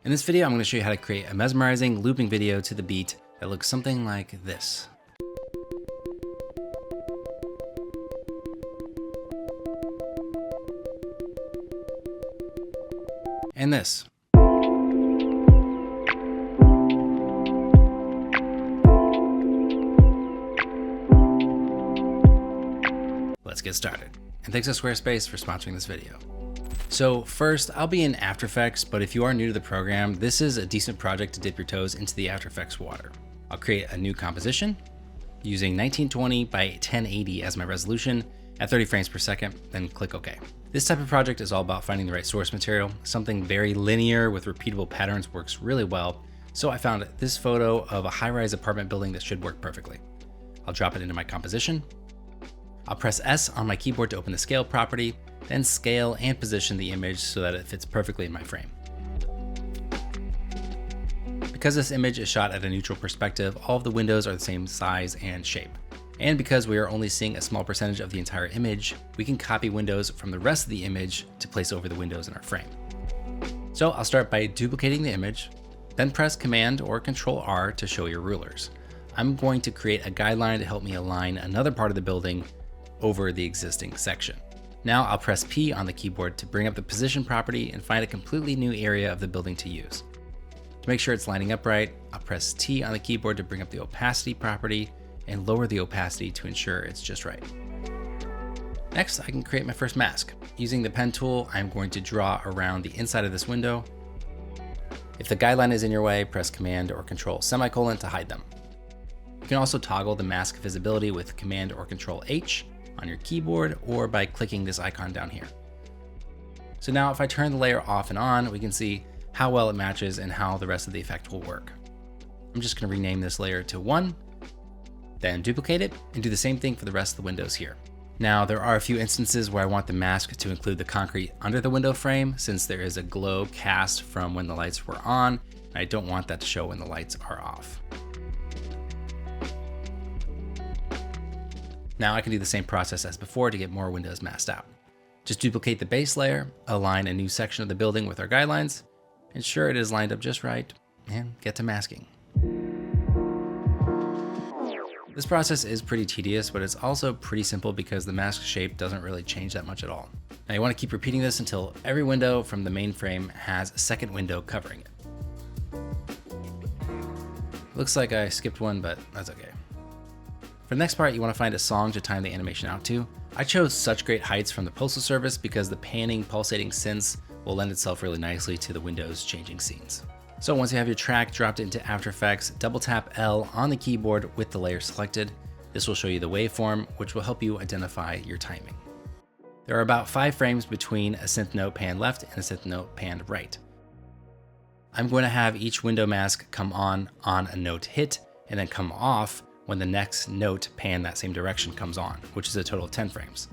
In this video, I'm going to show you how to create a mesmerizing looping video to the beat that looks something like this. And this. Let's get started. And thanks to Squarespace for sponsoring this video. So first, I'll be in After Effects, but if you are new to the program, this is a decent project to dip your toes into the After Effects water. I'll create a new composition using 1920 by 1080 as my resolution at 30 frames per second, then click OK. This type of project is all about finding the right source material. Something very linear with repeatable patterns works really well. So I found this photo of a high-rise apartment building that should work perfectly. I'll drop it into my composition. I'll press S on my keyboard to open the scale property, then scale and position the image so that it fits perfectly in my frame. Because this image is shot at a neutral perspective, all of the windows are the same size and shape. And because we are only seeing a small percentage of the entire image, we can copy windows from the rest of the image to place over the windows in our frame. So I'll start by duplicating the image, then press Command or Control R to show your rulers. I'm going to create a guideline to help me align another part of the building over the existing section. Now I'll press P on the keyboard to bring up the position property and find a completely new area of the building to use. To make sure it's lining up right, I'll press T on the keyboard to bring up the opacity property and lower the opacity to ensure it's just right. Next, I can create my first mask. Using the pen tool, I'm going to draw around the inside of this window. If the guideline is in your way, press Command or Control semicolon to hide them. You can also toggle the mask visibility with Command or Control H on your keyboard or by clicking this icon down here. So now if I turn the layer off and on, we can see how well it matches and how the rest of the effect will work. I'm just going to rename this layer to 1, then duplicate it and do the same thing for the rest of the windows here. Now there are a few instances where I want the mask to include the concrete under the window frame since there is a glow cast from when the lights were on. I don't want that to show when the lights are off. Now I can do the same process as before to get more windows masked out. Just duplicate the base layer, align a new section of the building with our guidelines, ensure it is lined up just right, and get to masking. This process is pretty tedious, but it's also pretty simple because the mask shape doesn't really change that much at all. Now you want to keep repeating this until every window from the main frame has a second window covering it. Looks like I skipped one, but that's okay. For the next part, you want to find a song to time the animation out to. I chose Such Great Heights from the Postal Service because the panning, pulsating synths will lend itself really nicely to the windows changing scenes. So once you have your track dropped into After Effects, double tap L on the keyboard with the layer selected. This will show you the waveform, which will help you identify your timing. There are about 5 frames between a synth note panned left and a synth note panned right. I'm going to have each window mask come on a note hit and then come off when the next note pan that same direction comes on, which is a total of 10 frames.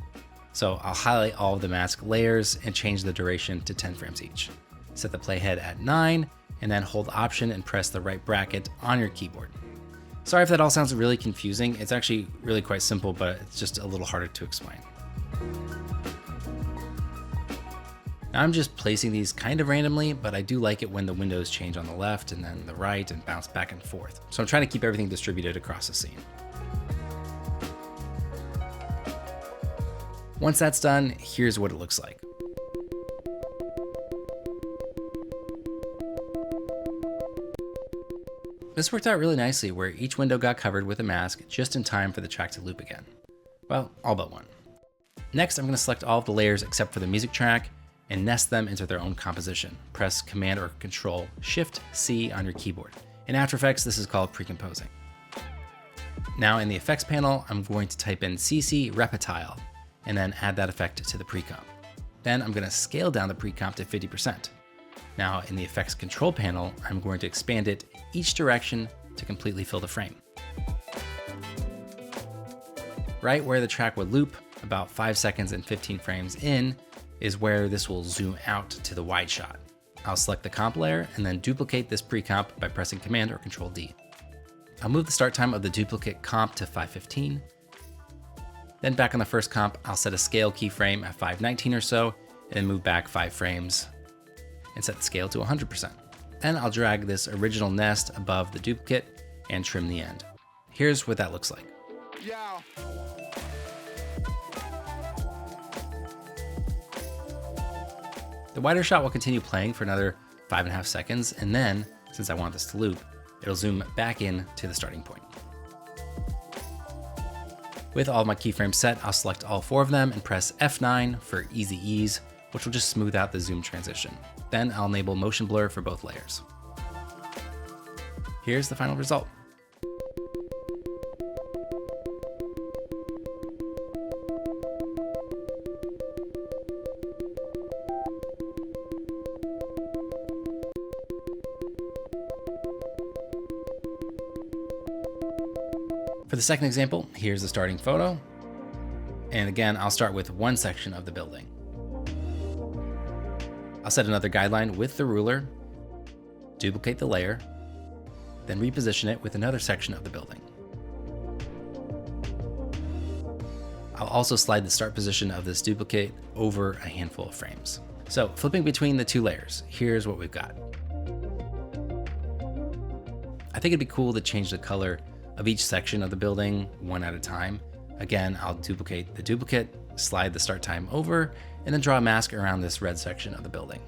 So I'll highlight all of the mask layers and change the duration to 10 frames each. Set the playhead at 9, and then hold Option and press the right bracket on your keyboard. Sorry if that all sounds really confusing. It's actually really quite simple, but it's just a little harder to explain. Now I'm just placing these kind of randomly, but I do like it when the windows change on the left and then the right and bounce back and forth. So I'm trying to keep everything distributed across the scene. Once that's done, here's what it looks like. This worked out really nicely where each window got covered with a mask just in time for the track to loop again. Well, all but one. Next, I'm going to select all of the layers except for the music track and nest them into their own composition. Press Command or Control Shift C on your keyboard. In After Effects, this is called pre-composing. Now in the effects panel, I'm going to type in CC Repetile and then add that effect to the pre-comp. Then I'm going to scale down the pre-comp to 50%. Now in the effects control panel, I'm going to expand it each direction to completely fill the frame. Right where the track would loop, about 5 seconds and 15 frames in, is where this will zoom out to the wide shot. I'll select the comp layer and then duplicate this pre-comp by pressing Command or Control D. I'll move the start time of the duplicate comp to 5:15. Then back on the first comp, I'll set a scale keyframe at 5:19 or so, and then move back 5 frames and set the scale to 100%. Then I'll drag this original nest above the duplicate and trim the end. Here's what that looks like. Yeah. The wider shot will continue playing for another 5.5 seconds, and then, since I want this to loop, it'll zoom back in to the starting point. With all of my keyframes set, I'll select all 4 of them and press F9 for easy ease, which will just smooth out the zoom transition. Then I'll enable motion blur for both layers. Here's the final result. For the second example, here's the starting photo. And again, I'll start with one section of the building. I'll set another guideline with the ruler, duplicate the layer, then reposition it with another section of the building. I'll also slide the start position of this duplicate over a handful of frames. So flipping between the 2 layers, here's what we've got. I think it'd be cool to change the color of each section of the building one at a time. Again, I'll duplicate the duplicate, slide the start time over, and then draw a mask around this red section of the building.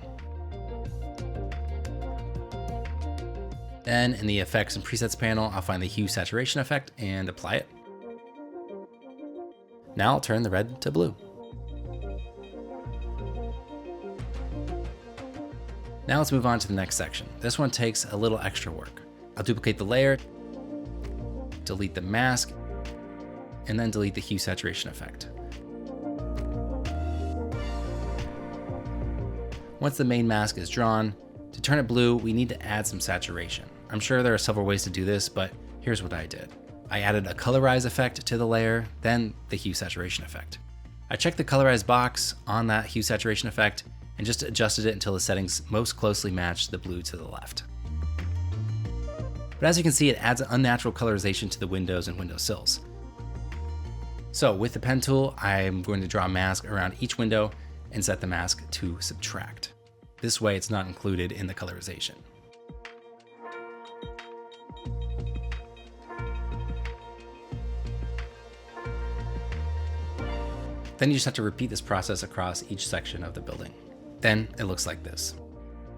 Then in the effects and presets panel, I'll find the hue saturation effect and apply it. Now I'll turn the red to blue. Now let's move on to the next section. This one takes a little extra work. I'll duplicate the layer, delete the mask, and then delete the hue saturation effect. Once the main mask is drawn, to turn it blue, we need to add some saturation. I'm sure there are several ways to do this, but here's what I did. I added a colorize effect to the layer, then the hue saturation effect. I checked the colorize box on that hue saturation effect and just adjusted it until the settings most closely matched the blue to the left. But as you can see, it adds an unnatural colorization to the windows and windowsills. So with the pen tool, I'm going to draw a mask around each window and set the mask to subtract. This way it's not included in the colorization. Then you just have to repeat this process across each section of the building. Then it looks like this.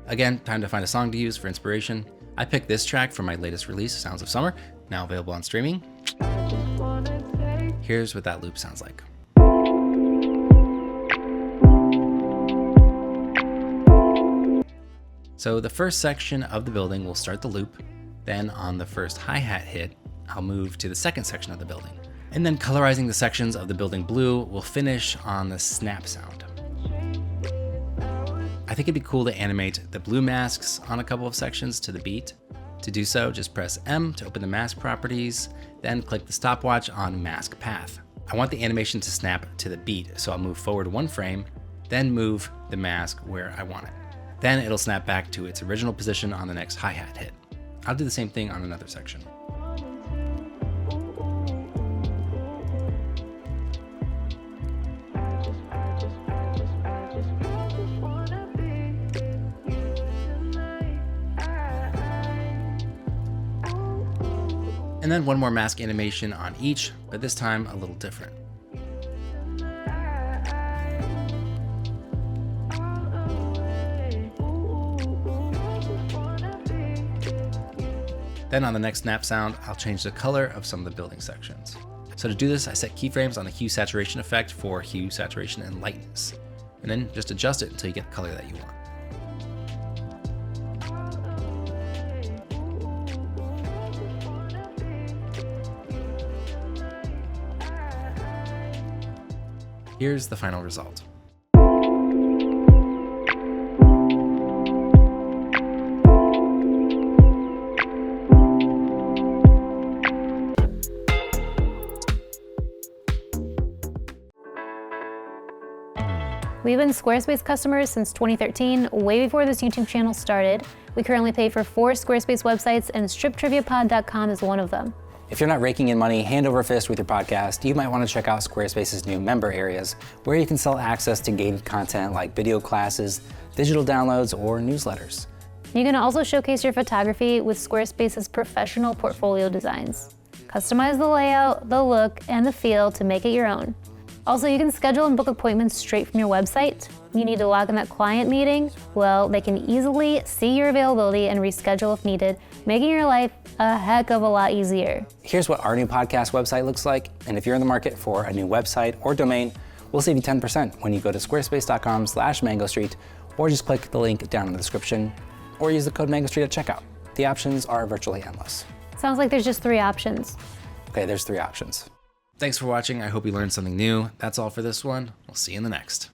Again, time to find a song to use for inspiration. I picked this track from my latest release, Sounds of Summer, now available on streaming. Here's what that loop sounds like. So the first section of the building will start the loop. Then on the first hi-hat hit, I'll move to the second section of the building. And then colorizing the sections of the building blue will finish on the snap sound. I think it'd be cool to animate the blue masks on a couple of sections to the beat. To do so, just press M to open the mask properties, then click the stopwatch on mask path. I want the animation to snap to the beat, so I'll move forward 1 frame, then move the mask where I want it. Then it'll snap back to its original position on the next hi-hat hit. I'll do the same thing on another section. And then one more mask animation on each, but this time a little different. Then on the next snap sound, I'll change the color of some of the building sections. So to do this, I set keyframes on the hue saturation effect for hue, saturation, and lightness. And then just adjust it until you get the color that you want. Here's the final result. We've been Squarespace customers since 2013, way before this YouTube channel started. We currently pay for 4 Squarespace websites, and striptriviapod.com is one of them. If you're not raking in money hand over fist with your podcast, you might want to check out Squarespace's new member areas, where you can sell access to gated content like video classes, digital downloads, or newsletters. You can also showcase your photography with Squarespace's professional portfolio designs. Customize the layout, the look, and the feel to make it your own. Also, you can schedule and book appointments straight from your website. You need to log in that client meeting? Well, they can easily see your availability and reschedule if needed, making your life a heck of a lot easier. Here's what our new podcast website looks like, and if you're in the market for a new website or domain, we'll save you 10% when you go to squarespace.com/mangostreet, or just click the link down in the description, or use the code MangoStreet at checkout. The options are virtually endless. Sounds like there's just 3 options. Okay, there's 3 options. Thanks for watching. I hope you learned something new. That's all for this one. We'll see you in the next.